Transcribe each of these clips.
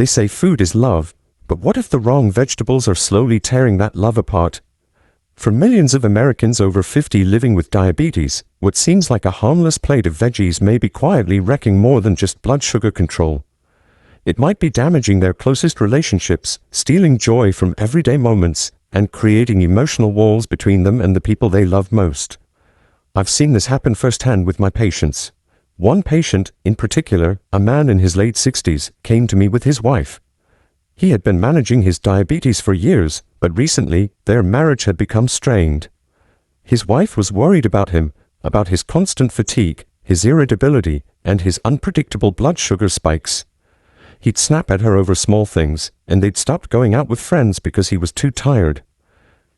They say food is love, but what if the wrong vegetables are slowly tearing that love apart? For millions of Americans over 50 living with diabetes, what seems like a harmless plate of veggies may be quietly wrecking more than just blood sugar control. It might be damaging their closest relationships, stealing joy from everyday moments, and creating emotional walls between them and the people they love most. I've seen this happen firsthand with my patients. One patient, in particular, a man in his late 60s, came to me with his wife. He had been managing his diabetes for years, but recently, their marriage had become strained. His wife was worried about him, about his constant fatigue, his irritability, and his unpredictable blood sugar spikes. He'd snap at her over small things, and they'd stopped going out with friends because he was too tired.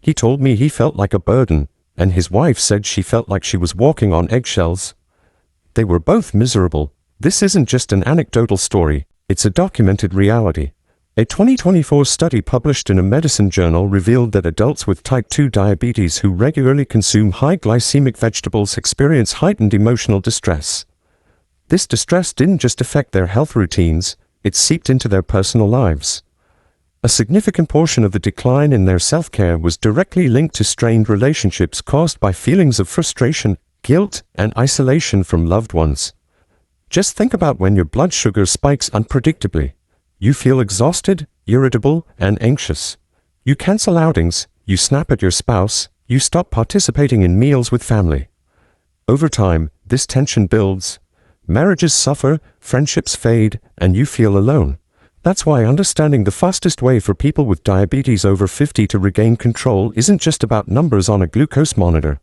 He told me he felt like a burden, and his wife said she felt like she was walking on eggshells. They were both miserable. This isn't just an anecdotal story, it's a documented reality. A 2024 study published in a medicine journal revealed that adults with type 2 diabetes who regularly consume high glycemic vegetables experience heightened emotional distress. This distress didn't just affect their health routines, it seeped into their personal lives. A significant portion of the decline in their self-care was directly linked to strained relationships caused by feelings of frustration, guilt, and isolation from loved ones. Just think about when your blood sugar spikes unpredictably. You feel exhausted, irritable, and anxious. You cancel outings, you snap at your spouse, you stop participating in meals with family. Over time, this tension builds. Marriages suffer, friendships fade, and you feel alone. That's why understanding the fastest way for people with diabetes over 50 to regain control isn't just about numbers on a glucose monitor.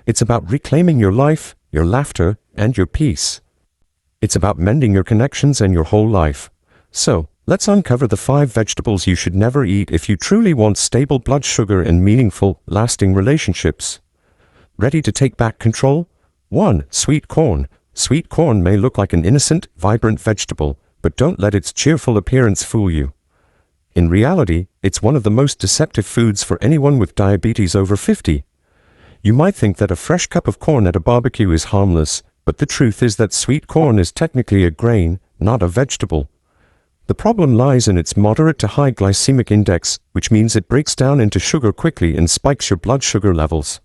It's about reclaiming your life, your laughter, and your peace. It's about mending your connections and your whole life. So, let's uncover the 5 vegetables you should never eat if you truly want stable blood sugar and meaningful, lasting relationships. Ready to take back control? 1. Sweet corn. Sweet corn may look like an innocent, vibrant vegetable, but don't let its cheerful appearance fool you. In reality, it's one of the most deceptive foods for anyone with diabetes over 50. You might think that a fresh cup of corn at a barbecue is harmless, but the truth is that sweet corn is technically a grain, not a vegetable. The problem lies in its moderate to high glycemic index, which means it breaks down into sugar quickly and spikes your blood sugar levels.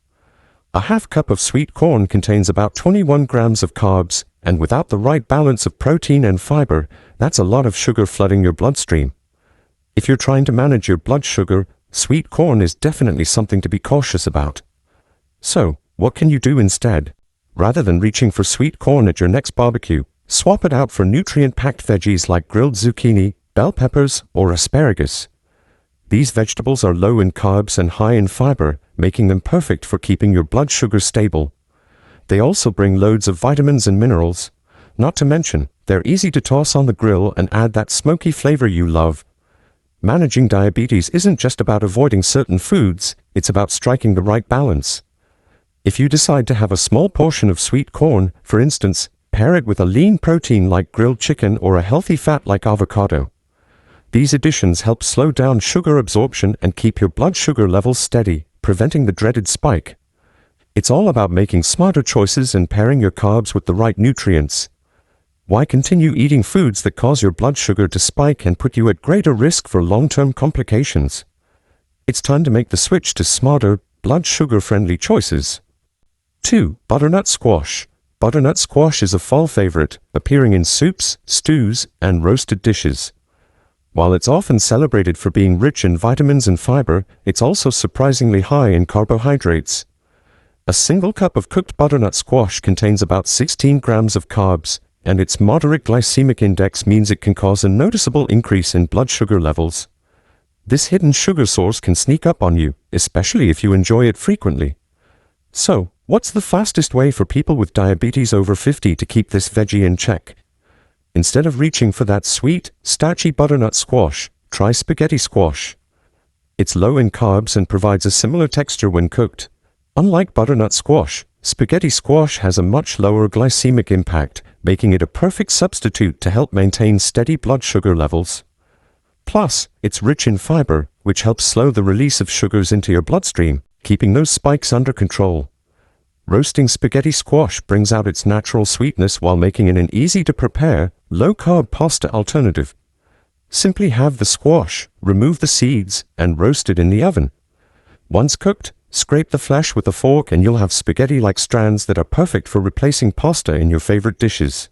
A half cup of sweet corn contains about 21 grams of carbs, and without the right balance of protein and fiber, that's a lot of sugar flooding your bloodstream. If you're trying to manage your blood sugar, sweet corn is definitely something to be cautious about. So, what can you do instead? Rather than reaching for sweet corn at your next barbecue, swap it out for nutrient-packed veggies like grilled zucchini, bell peppers, or asparagus. These vegetables are low in carbs and high in fiber, making them perfect for keeping your blood sugar stable. They also bring loads of vitamins and minerals. Not to mention, they're easy to toss on the grill and add that smoky flavor you love. Managing diabetes isn't just about avoiding certain foods, it's about striking the right balance. If you decide to have a small portion of sweet corn, for instance, pair it with a lean protein like grilled chicken or a healthy fat like avocado. These additions help slow down sugar absorption and keep your blood sugar levels steady, preventing the dreaded spike. It's all about making smarter choices and pairing your carbs with the right nutrients. Why continue eating foods that cause your blood sugar to spike and put you at greater risk for long-term complications? It's time to make the switch to smarter, blood sugar-friendly choices. 2. Butternut squash. Butternut squash is a fall favorite, appearing in soups, stews, and roasted dishes. While it's often celebrated for being rich in vitamins and fiber, it's also surprisingly high in carbohydrates. A single cup of cooked butternut squash contains about 16 grams of carbs, and its moderate glycemic index means it can cause a noticeable increase in blood sugar levels. This hidden sugar source can sneak up on you, especially if you enjoy it frequently. So, what's the fastest way for people with diabetes over 50 to keep this veggie in check? Instead of reaching for that sweet, starchy butternut squash, try spaghetti squash. It's low in carbs and provides a similar texture when cooked. Unlike butternut squash, spaghetti squash has a much lower glycemic impact, making it a perfect substitute to help maintain steady blood sugar levels. Plus, it's rich in fiber, which helps slow the release of sugars into your bloodstream, keeping those spikes under control. Roasting spaghetti squash brings out its natural sweetness while making it an easy-to-prepare, low-carb pasta alternative. Simply have the squash, remove the seeds, and roast it in the oven. Once cooked, scrape the flesh with a fork and you'll have spaghetti-like strands that are perfect for replacing pasta in your favorite dishes.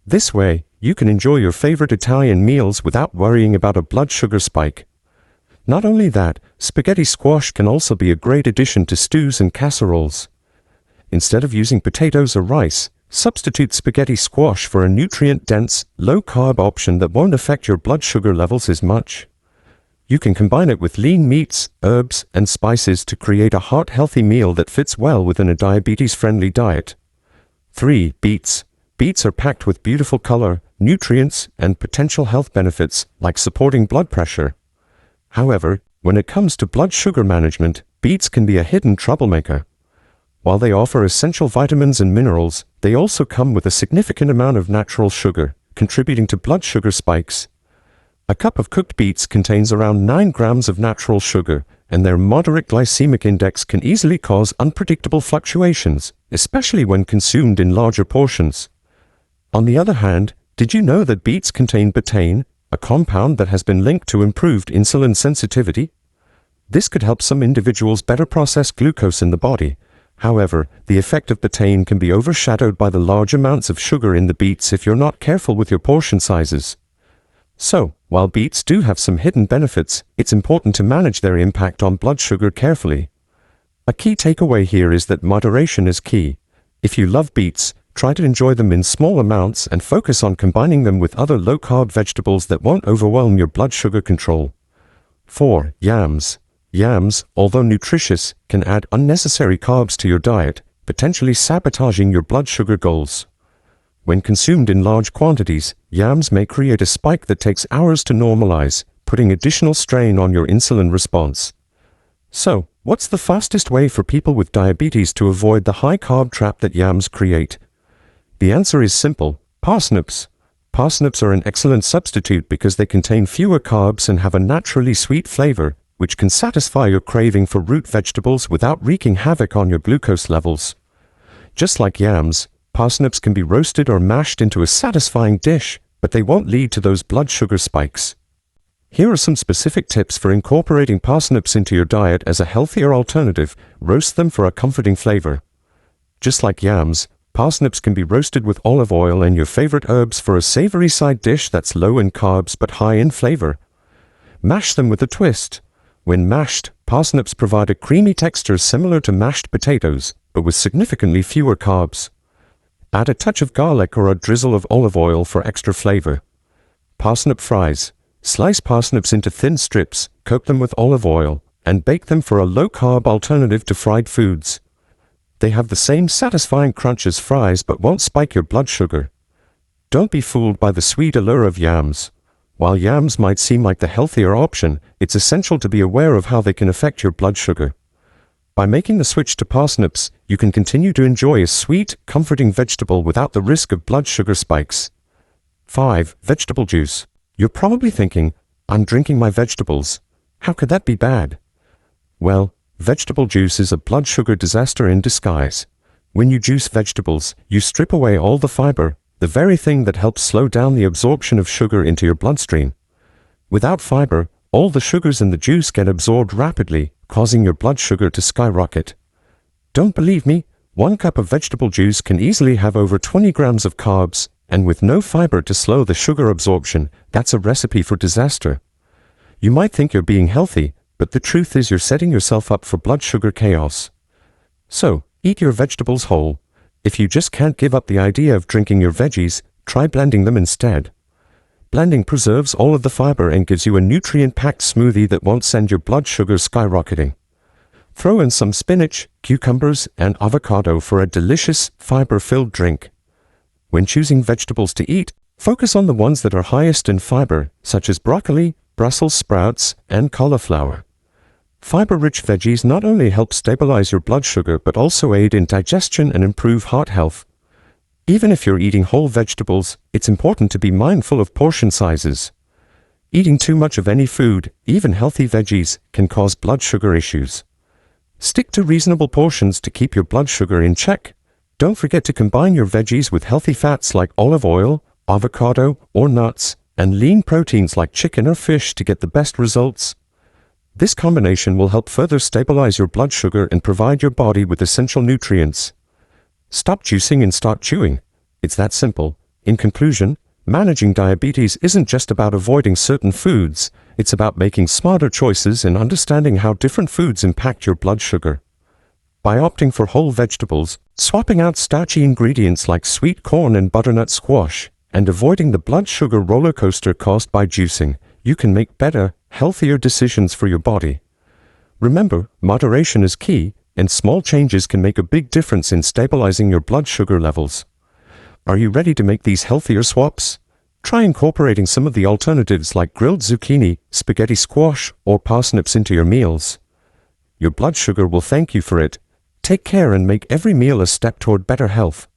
This way, you can enjoy your favorite Italian meals without worrying about a blood sugar spike. Not only that, spaghetti squash can also be a great addition to stews and casseroles. Instead of using potatoes or rice, substitute spaghetti squash for a nutrient-dense, low-carb option that won't affect your blood sugar levels as much. You can combine it with lean meats, herbs, and spices to create a heart-healthy meal that fits well within a diabetes-friendly diet. 3. Beets. Beets are packed with beautiful color, nutrients, and potential health benefits like supporting blood pressure. However, when it comes to blood sugar management, beets can be a hidden troublemaker. While they offer essential vitamins and minerals, they also come with a significant amount of natural sugar, contributing to blood sugar spikes. A cup of cooked beets contains around 9 grams of natural sugar, and their moderate glycemic index can easily cause unpredictable fluctuations, especially when consumed in larger portions. On the other hand, did you know that beets contain betaine, a compound that has been linked to improved insulin sensitivity? This could help some individuals better process glucose in the body. However, the effect of betaine can be overshadowed by the large amounts of sugar in the beets if you're not careful with your portion sizes. So, while beets do have some hidden benefits, it's important to manage their impact on blood sugar carefully. A key takeaway here is that moderation is key. If you love beets, try to enjoy them in small amounts and focus on combining them with other low-carb vegetables that won't overwhelm your blood sugar control. 4. Yams. Yams, although nutritious, can add unnecessary carbs to your diet, potentially sabotaging your blood sugar goals. When consumed in large quantities, yams may create a spike that takes hours to normalize, putting additional strain on your insulin response. So, what's the fastest way for people with diabetes to avoid the high-carb trap that yams create? The answer is simple: parsnips. Parsnips are an excellent substitute because they contain fewer carbs and have a naturally sweet flavor, which can satisfy your craving for root vegetables without wreaking havoc on your glucose levels. Just like yams, parsnips can be roasted or mashed into a satisfying dish, but they won't lead to those blood sugar spikes. Here are some specific tips for incorporating parsnips into your diet as a healthier alternative. Roast them for a comforting flavor. Just like yams, parsnips can be roasted with olive oil and your favorite herbs for a savory side dish that's low in carbs but high in flavor. Mash them with a twist. When mashed, parsnips provide a creamy texture similar to mashed potatoes, but with significantly fewer carbs. Add a touch of garlic or a drizzle of olive oil for extra flavor. Parsnip fries. Slice parsnips into thin strips, coat them with olive oil, and bake them for a low-carb alternative to fried foods. They have the same satisfying crunch as fries but won't spike your blood sugar. Don't be fooled by the sweet allure of yams. While yams might seem like the healthier option, it's essential to be aware of how they can affect your blood sugar. By making the switch to parsnips, you can continue to enjoy a sweet, comforting vegetable without the risk of blood sugar spikes. 5. Vegetable juice. You're probably thinking, I'm drinking my vegetables. How could that be bad? Well, vegetable juice is a blood sugar disaster in disguise. When you juice vegetables, you strip away all the fiber, the very thing that helps slow down the absorption of sugar into your bloodstream. Without fiber, all the sugars in the juice get absorbed rapidly, causing your blood sugar to skyrocket. Don't believe me? 1 cup of vegetable juice can easily have over 20 grams of carbs, and with no fiber to slow the sugar absorption, that's a recipe for disaster. You might think you're being healthy, but the truth is you're setting yourself up for blood sugar chaos. So, eat your vegetables whole. If you just can't give up the idea of drinking your veggies, try blending them instead. Blending preserves all of the fiber and gives you a nutrient-packed smoothie that won't send your blood sugar skyrocketing. Throw in some spinach, cucumbers, and avocado for a delicious, fiber-filled drink. When choosing vegetables to eat, focus on the ones that are highest in fiber, such as broccoli, Brussels sprouts, and cauliflower. Fiber-rich veggies not only help stabilize your blood sugar but also aid in digestion and improve heart health. Even if you're eating whole vegetables, it's important to be mindful of portion sizes. Eating too much of any food, even healthy veggies, can cause blood sugar issues. Stick to reasonable portions to keep your blood sugar in check. Don't forget to combine your veggies with healthy fats like olive oil, avocado, or nuts, and lean proteins like chicken or fish to get the best results. This combination will help further stabilize your blood sugar and provide your body with essential nutrients. Stop juicing and start chewing. It's that simple. In conclusion, managing diabetes isn't just about avoiding certain foods, it's about making smarter choices and understanding how different foods impact your blood sugar. By opting for whole vegetables, swapping out starchy ingredients like sweet corn and butternut squash, and avoiding the blood sugar roller coaster caused by juicing, you can make better, healthier decisions for your body. Remember, moderation is key, and small changes can make a big difference in stabilizing your blood sugar levels. Are you ready to make these healthier swaps? Try incorporating some of the alternatives like grilled zucchini, spaghetti squash, or parsnips into your meals. Your blood sugar will thank you for it. Take care and make every meal a step toward better health.